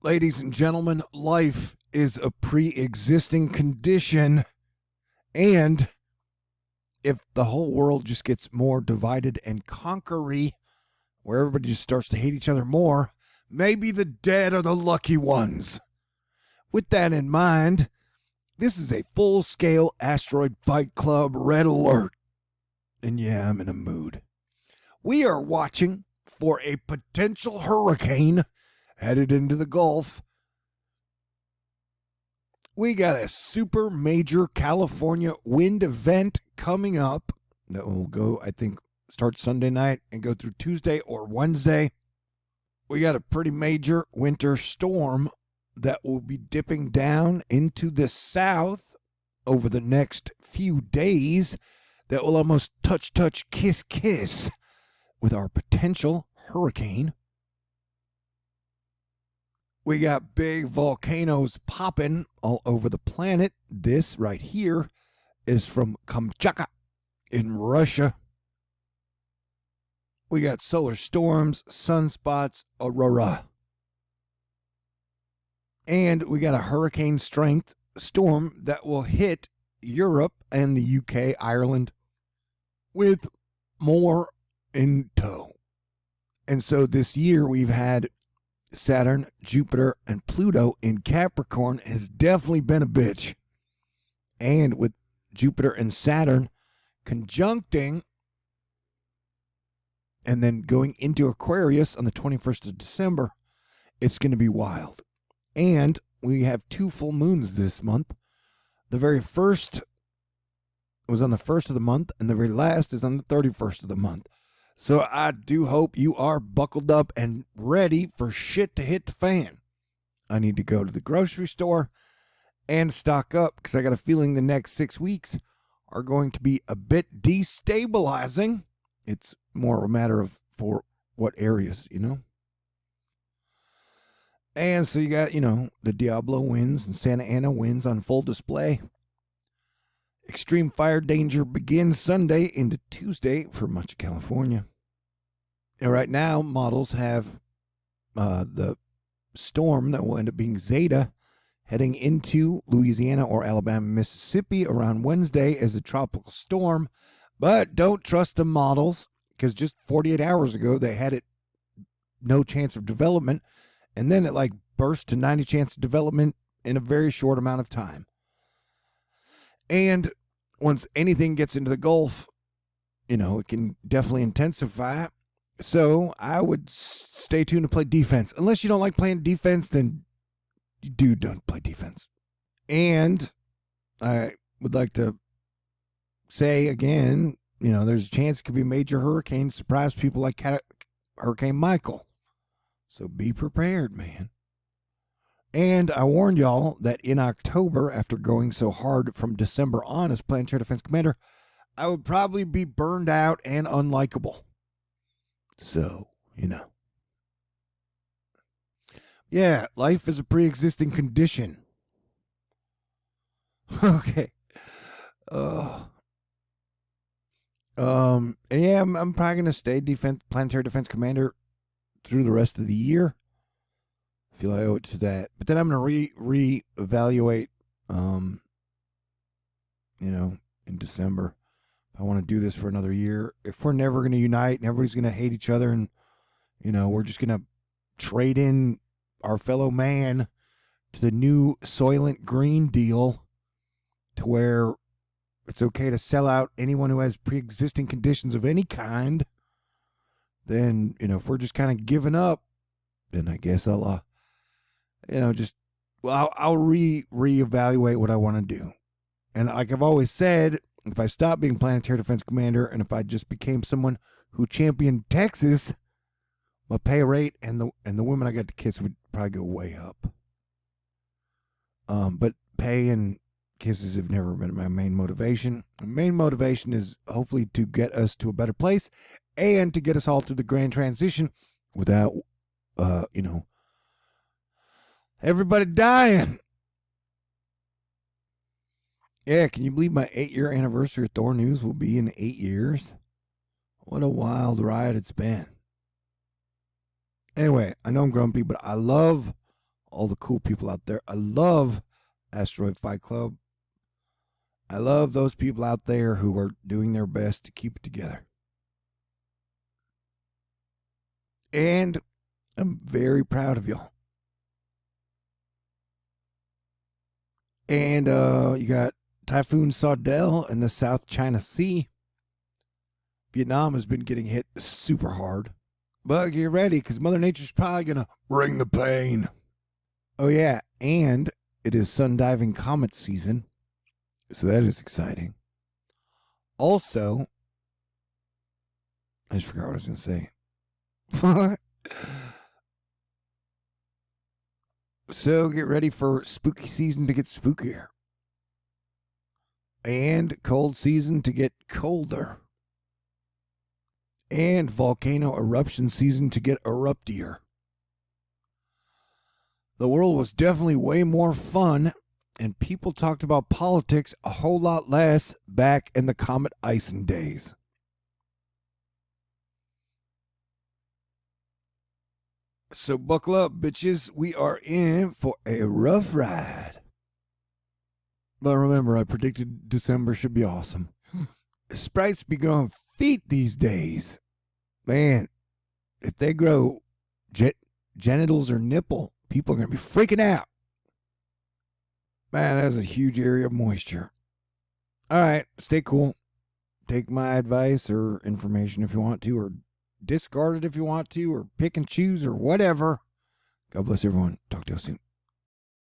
Ladies and gentlemen, life is a pre-existing condition, and if the whole world just gets more divided and conquery, where everybody just starts to hate each other more, maybe the dead are the lucky ones. With that in mind, this is a full-scale asteroid fight club red alert. And yeah, I'm in a mood. We are watching for a potential hurricane headed into the Gulf. We got a super major California wind event coming up that will go, I think, start Sunday night and go through Tuesday or Wednesday. We got a pretty major winter storm that will be dipping down into the south over the next few days that will almost touch, kiss with our potential hurricane. We got big volcanoes popping all over the planet. This right here is from Kamchatka in Russia. We got solar storms, sunspots, aurora. And we got a hurricane strength storm that will hit Europe and the UK, Ireland, with more in tow. And so this year we've had Saturn, Jupiter, and Pluto in Capricorn has definitely been a bitch. And with Jupiter and Saturn conjuncting and then going into Aquarius on the 21st of December, it's going to be wild. And we have 2 full moons this month. The very first was on the 1st of the month, and the very last is on the 31st of the month. So I do hope you are buckled up and ready for shit to hit the fan. I need to go to the grocery store and stock up because I got a feeling the next 6 weeks are going to be a bit destabilizing. It's more a matter of for what areas, you know. And so you got, the Diablo winds and Santa Ana winds on full display. Extreme fire danger begins Sunday into Tuesday for much of California. And right now, models have the storm that will end up being Zeta heading into Louisiana or Alabama, Mississippi around Wednesday as a tropical storm. But don't trust the models because just 48 hours ago, they had it no chance of development. And then it burst to 90 chance of development in a very short amount of time. And once anything gets into the Gulf, it can definitely intensify. So I would stay tuned to play defense. Unless you don't like playing defense, then don't play defense. And I would like to say again, there's a chance it could be a major hurricane, surprise people like Hurricane Michael. So be prepared, man. And I warned y'all that in October, after going so hard from December on as Planetary Defense Commander, I would probably be burned out and unlikable. So, Yeah, life is a pre-existing condition. Okay. And yeah, I'm probably going to stay Planetary Defense Commander through the rest of the year. I feel I owe it to that. But then I'm going to reevaluate, in December. If I want to do this for another year. If we're never going to unite and everybody's going to hate each other and, we're just going to trade in our fellow man to the new Soylent Green Deal to where it's okay to sell out anyone who has pre-existing conditions of any kind, then, if we're just kind of giving up, then I guess I'll, I'll reevaluate what I want to do. And like I've always said, if I stopped being Planetary Defense Commander and if I just became someone who championed Texas, my pay rate and the women I got to kiss would probably go way up. But pay and kisses have never been my main motivation. My main motivation is hopefully to get us to a better place and to get us all through the grand transition without, everybody dying. Yeah, can you believe my 8-year anniversary of THORnews will be in 8 years? What a wild ride it's been. Anyway, I know I'm grumpy, but I love all the cool people out there. I love Asteroid Fight Club. I love those people out there who are doing their best to keep it together. And I'm very proud of y'all. And you got Typhoon Saudel in the South China Sea. Vietnam has been getting hit super hard. But get ready, because Mother Nature's probably going to bring the pain. Oh, yeah, and it is sun-diving comet season. So that is exciting. Also, I just forgot what I was going to say. So get ready for spooky season to get spookier. And cold season to get colder. And volcano eruption season to get eruptier. The world was definitely way more fun, and people talked about politics a whole lot less back in the comet icing days. So buckle up, bitches. We are in for a rough ride. But remember, I predicted December should be awesome. Sprites be growing feet these days. Man, if they grow genitals or nipple, people are going to be freaking out. Man, that's a huge area of moisture. All right, stay cool. Take my advice or information if you want to, or discard it if you want to, or pick and choose, or whatever. God bless everyone. Talk to you soon.